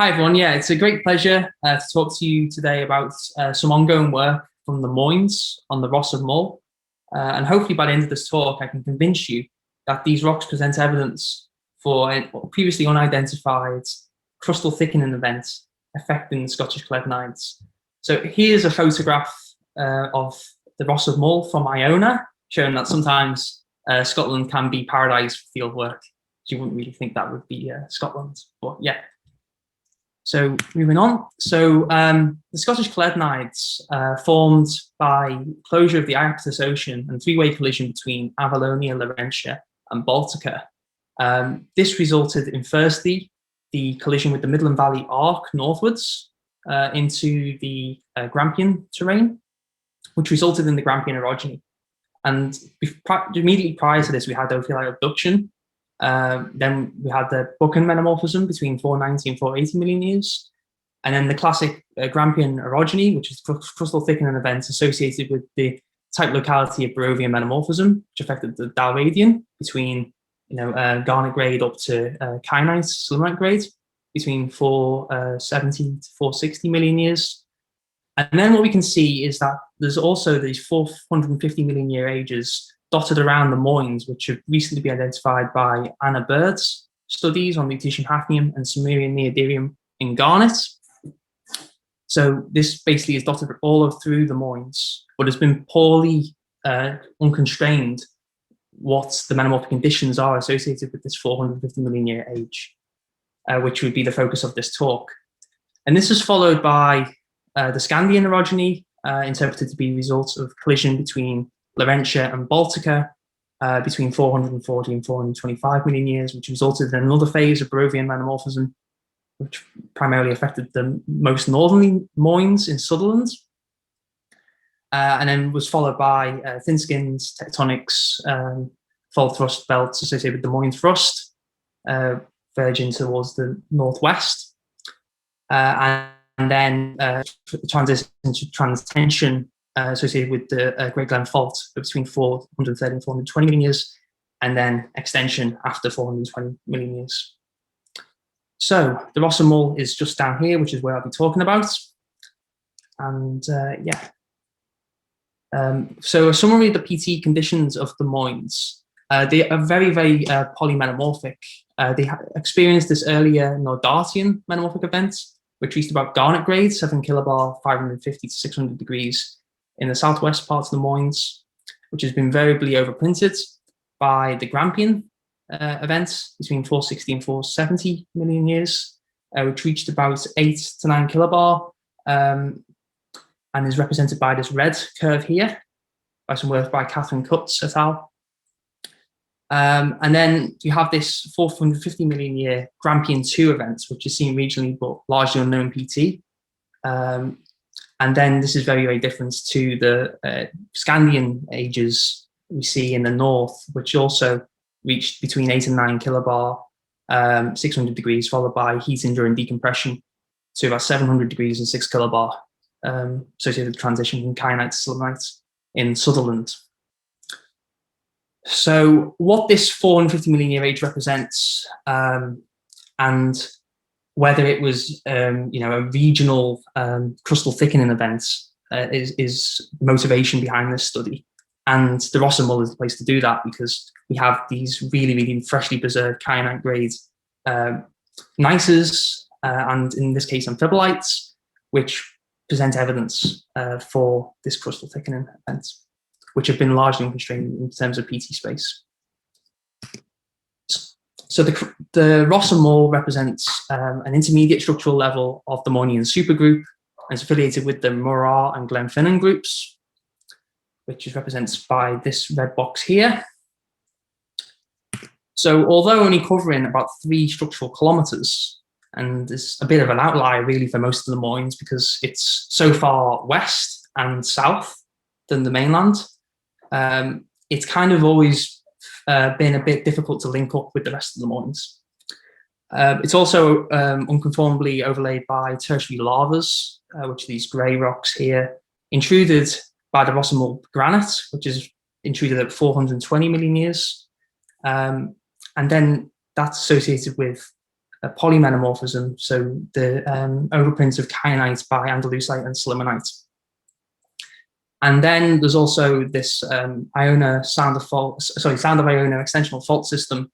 Hi everyone, yeah, it's a great pleasure to talk to you today about some ongoing work from the Moines on the Ross of Mull. And hopefully by the end of this talk, I can convince you that these rocks present evidence for a previously unidentified crustal thickening event affecting the Scottish Cleddonites. So here's a photograph of the Ross of Mull from Iona, showing that sometimes Scotland can be paradise for field work. You wouldn't really think that would be Scotland, but yeah. So moving on, so the Scottish Cleddonites formed by closure of the Iapetus Ocean and three-way collision between Avalonia, Laurentia and Baltica. This resulted in firstly the collision with the Midland Valley arc northwards into the Grampian terrain, which resulted in the Grampian orogeny. And immediately prior to this, we had ophiolite abduction. Then we had the Buchan metamorphism between 490 and 480 million years. And then the classic Grampian orogeny, which is crustal thickening events associated with the type locality of Barovian metamorphism, which affected the Dalmatian between garnet grade up to kyanite, silicate grade between 470 to 460 million years. And then what we can see is that there's also these 450 million year ages dotted around the Moines, which have recently been identified by Anna Bird's studies on lutetium hafnium and Sumerian neodymium in garnet. So this basically is dotted all through the Moines, but has been poorly unconstrained what the metamorphic conditions are associated with this 450 million year age, which would be the focus of this talk. And this is followed by the Scandian orogeny, interpreted to be results of collision between Laurentia and Baltica between 440 and 425 million years, which resulted in another phase of Barovian metamorphism, which primarily affected the most northerly Moines in Sutherland, and then was followed by thin-skins, tectonics, fold thrust belts associated with the Moine thrust, verging towards the northwest, and then transition to transtension associated with the Great Glen Fault between 430 and 420 million years, and then extension after 420 million years. So the Ross of Mull is just down here, which is where I'll be talking about. And so a summary of the PT conditions of the Moines. They are very, very polymetamorphic. They experienced this earlier Nordartian metamorphic event, which reached about garnet grade, 7 kilobar, 550 to 600 degrees, in the southwest parts of the Moines, which has been variably overprinted by the Grampian event between 460 and 470 million years, which reached about 8 to 9 kilobar, and is represented by this red curve here, by some work by Catherine Cutts et al. And then you have this 450 million year Grampian 2 event, which is seen regionally but largely unknown PT. And then this is very, very different to the Scandian ages we see in the north, which also reached between 8 and 9 kilobar, 600 degrees, followed by heating during decompression to about 700 degrees and 6 kilobar, associated with transition from kyanite to silicate in Sutherland. So what this 450 million year age represents, and whether it was a regional crustal thickening event is the motivation behind this study. And the Ross of Mull is the place to do that, because we have these really, really freshly preserved kyanite grade gneisses, and in this case amphibolites, which present evidence for this crustal thickening event, which have been largely unconstrained in terms of PT space. So the Ross of Mull represents an intermediate structural level of the Moinian supergroup, and is affiliated with the Morar and Glenfinnan groups, which is represented by this red box here. So although only covering about 3 structural kilometers, and is a bit of an outlier really for most of the Moines because it's so far west and south than the mainland, it's kind of always been a bit difficult to link up with the rest of the Moines. It's also unconformably overlaid by tertiary lavas, which are these grey rocks here, intruded by the Ross of Mull granite, which is intruded at 420 million years. And then that's associated with polymetamorphism, so the overprints of kyanite by andalusite and silimonite. And then there's also this sound of Iona extensional fault system,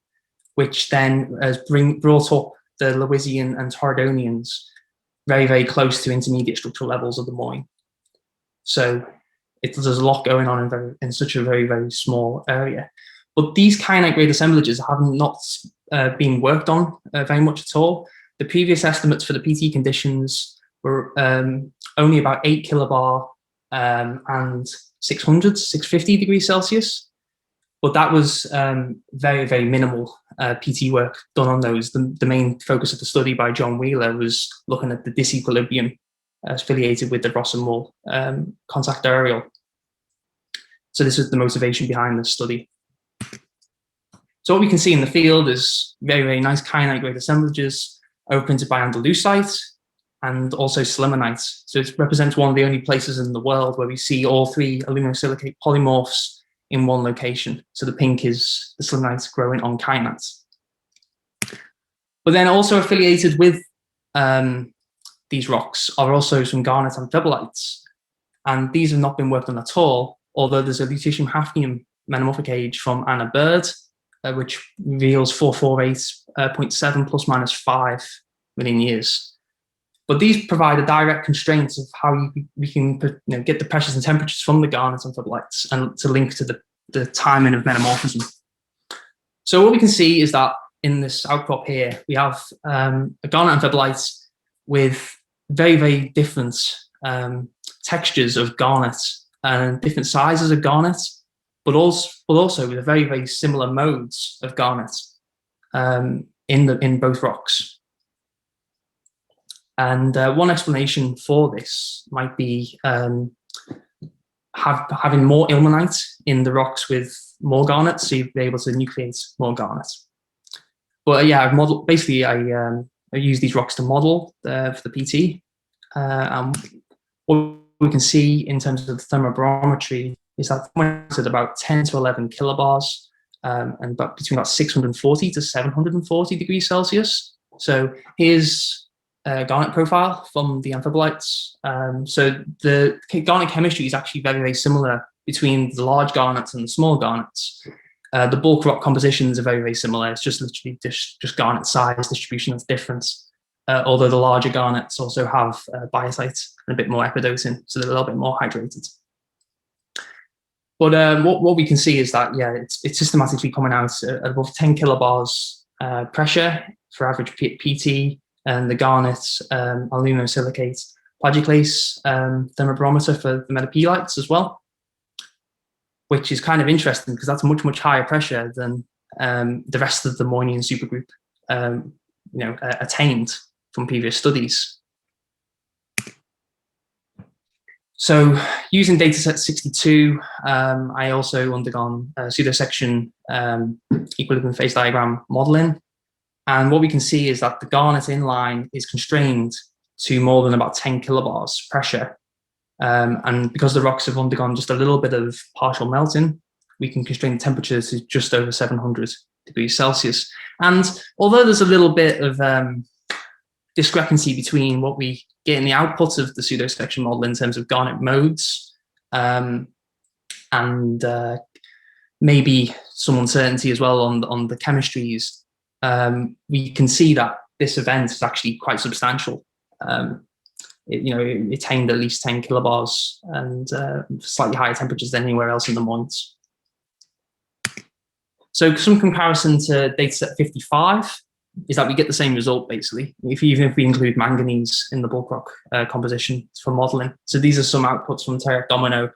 which then has brought up the Lewisian and Torridonians very, very close to intermediate structural levels of the Moine. So there's a lot going on in such a very, very small area. But these kyanite-grade assemblages have not been worked on very much at all. The previous estimates for the PT conditions were only about 8 kilobar and 600 to 650 degrees Celsius. But that was very, very minimal PT work done on those. The main focus of the study by John Wheeler was looking at the disequilibrium affiliated with the Ross and Mull contact aerial. So this was the motivation behind this study. So what we can see in the field is very, very nice kyanite-grade assemblages overprinted by andalusite and also silimonite. So it represents one of the only places in the world where we see all three aluminosilicate polymorphs in one location. So the pink is the silimonite growing on kyanite. But then also affiliated with these rocks are also some Garnet-Amphibolites. And these have not been worked on at all, although there's a lutetium hafnium metamorphic age from Anna Bird, which reveals 448.7 plus minus 5 million years. But these provide a direct constraint of how we can get the pressures and temperatures from the Garnet-Amphibolites and to link to the timing of metamorphism. So what we can see is that in this outcrop here, we have a Garnet-Amphibolite with very, very different textures of garnet and different sizes of garnet, but also with very, very similar modes of garnet in both rocks. And one explanation for this might be having more ilmenite in the rocks with more garnet, so you'd be able to nucleate more garnet. But yeah, I use these rocks to model for the PT. What we can see in terms of the thermobarometry is that it's at about 10 to 11 kilobars and between about 640 to 740 degrees Celsius. So here's a garnet profile from the amphibolites. So the garnet chemistry is actually very, very similar between the large garnets and the small garnets. The bulk rock compositions are very, very similar. It's just literally just garnet size distribution that's different. Although the larger garnets also have biotite and a bit more epidotin, so they're a little bit more hydrated. But what we can see is that, yeah, it's systematically coming out at above 10 kilobars pressure for average PT, and the garnet, aluminosilicate, plagioclase thermobarometer for the metapelites as well, which is kind of interesting because that's much, much higher pressure than the rest of the Moinian supergroup attained from previous studies. So using dataset 62, I also undergone pseudosection equilibrium phase diagram modeling. And what we can see is that the garnet inline is constrained to more than about 10 kilobars pressure. And because the rocks have undergone just a little bit of partial melting, we can constrain the temperature to just over 700 degrees Celsius. And although there's a little bit of discrepancy between what we get in the output of the pseudosection model in terms of garnet modes and maybe some uncertainty as well on the chemistries, we can see that this event is actually quite substantial. It attained at least 10 kilobars and slightly higher temperatures than anywhere else in the Moines. So some comparison to dataset 55 is that we get the same result basically, even if we include manganese in the bulk rock composition for modeling. So these are some outputs from Terek Domino,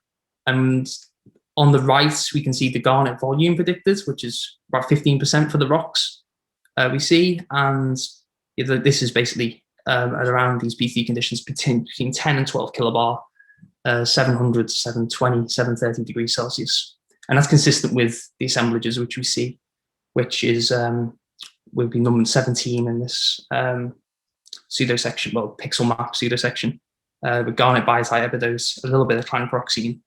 and on the right we can see the garnet volume predicted, which is about 15% for the rocks we see, and this is basically at around these PT conditions between 10 and 12 kilobar, 700 to 720, 730 degrees Celsius. And that's consistent with the assemblages which we see, which is would be number 17 in this pseudosection, well, pixel map pseudosection, with garnet, biotite, epidos, a little bit of clinopyroxene,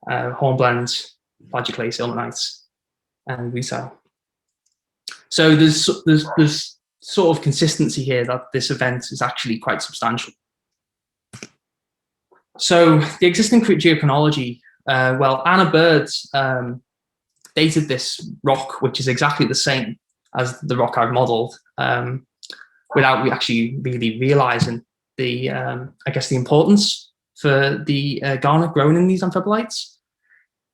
hornblende, plagioclase, ilmenite, and rutile. So there's sort of consistency here that this event is actually quite substantial. So the existing geochronology, well, Anna Bird dated this rock, which is exactly the same as the rock I've modeled, without actually really realizing the, I guess, the importance for the garnet grown in these amphibolites.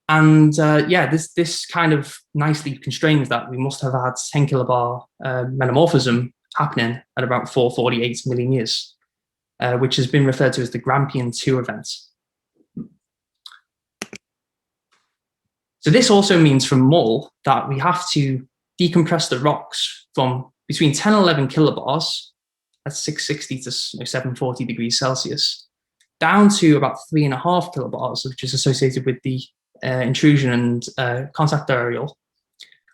And yeah, this kind of nicely constrains that we must have had 10 kilobar metamorphism happening at about 448 million years, which has been referred to as the Grampian II event. So this also means from Mull that we have to decompress the rocks from between 10 and 11 kilobars, that's 660 to 740 degrees Celsius, down to about 3.5 kilobars, which is associated with the intrusion and contact aerial,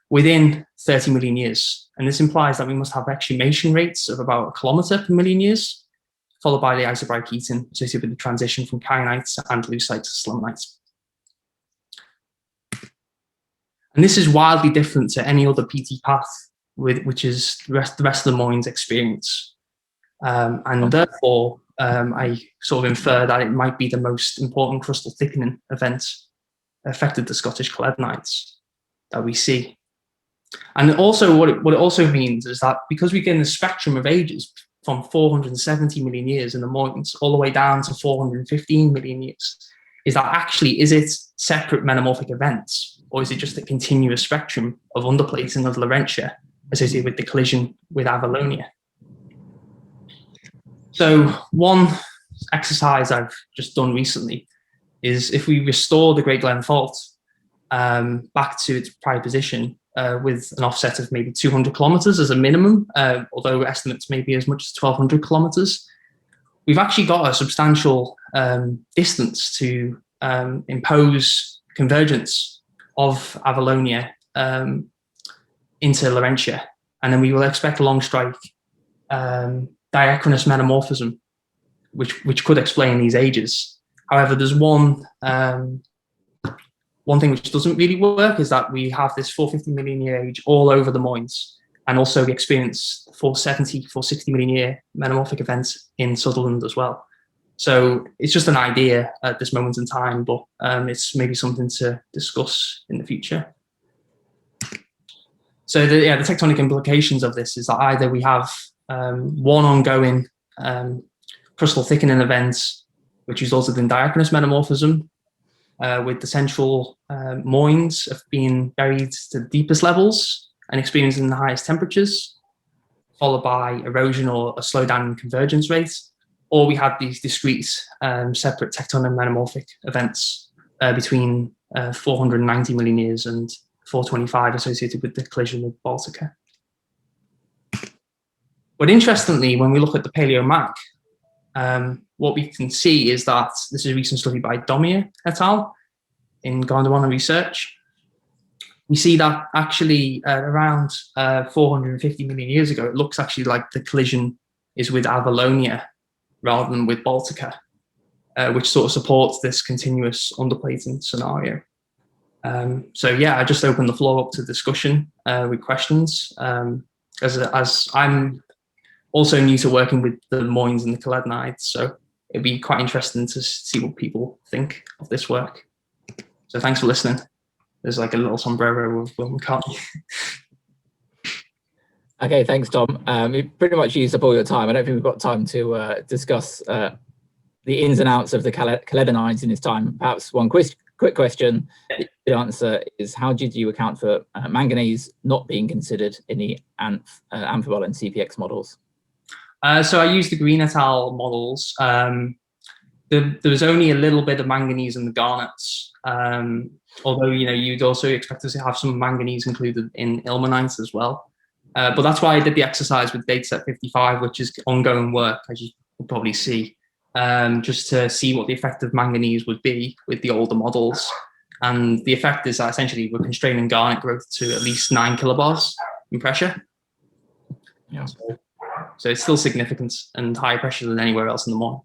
within 30 million years. And this implies that we must have exhumation rates of about 1 kilometer per million years, followed by the isobric heating associated with the transition from kyanites and andesite to slumnites. And this is wildly different to any other PT path, which is the rest of the Moines experience. And therefore, I sort of infer that it might be the most important crustal thickening event affected the Scottish caledonites that we see. And also what it also means is that because we get in the spectrum of ages from 470 million years in the Moines all the way down to 415 million years, is that actually, is it separate metamorphic events, or is it just a continuous spectrum of underplating of Laurentia associated with the collision with Avalonia? So one exercise I've just done recently is if we restore the Great Glen Fault back to its prior position with an offset of maybe 200 kilometers as a minimum, although estimates may be as much as 1,200 kilometers, we've actually got a substantial distance to impose convergence of Avalonia into Laurentia. And then we will expect long strike diachronous metamorphism, which could explain these ages. However, there's one thing which doesn't really work, is that we have this 450 million year age all over the Moines, and also we experience 470, 460 million year metamorphic events in Sutherland as well. So it's just an idea at this moment in time, but it's maybe something to discuss in the future. So the tectonic implications of this is that either we have one ongoing crustal thickening event, which resulted in diachronous metamorphism, with the central Moines of being buried to the deepest levels and experiencing the highest temperatures, followed by erosion or a slowdown in convergence rate. Or we had these discrete separate tectonic metamorphic events between 490 million years and 425 associated with the collision with Baltica. But interestingly, when we look at the Paleomark, what we can see is that this is a recent study by Domier et al. In Garnet-Amphibolite research. We see that actually around 450 million years ago, it looks actually like the collision is with Avalonia rather than with Baltica, which sort of supports this continuous underplating scenario. So yeah, I just opened the floor up to discussion with questions. As I'm also new to working with the Moines and the caledonites, so it'd be quite interesting to see what people think of this work. So thanks for listening. There's like a little sombrero with Will McCarthy. Okay, thanks, Tom. You pretty much used up all your time. I don't think we've got time to discuss the ins and outs of the caledonites in this time. Perhaps one quick question. The answer is, how did you account for manganese not being considered in the Amphibol and CPX models? So I used the Green et al. Models. There was only a little bit of manganese in the garnets, although you'd also expect to have some manganese included in ilmenite as well. But that's why I did the exercise with dataset 55, which is ongoing work, as you will probably see, just to see what the effect of manganese would be with the older models. And the effect is that essentially we're constraining garnet growth to at least 9 kilobars in pressure. Yeah. So it's still significant and higher pressure than anywhere else in the Moine.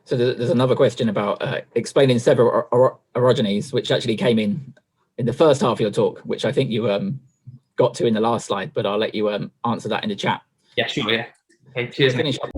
So there's another question about explaining several orogenies, which actually came in the first half of your talk, which I think you got to in the last slide, but I'll let you answer that in the chat. Yeah, sure. Yeah. Okay. Cheers. Finish up.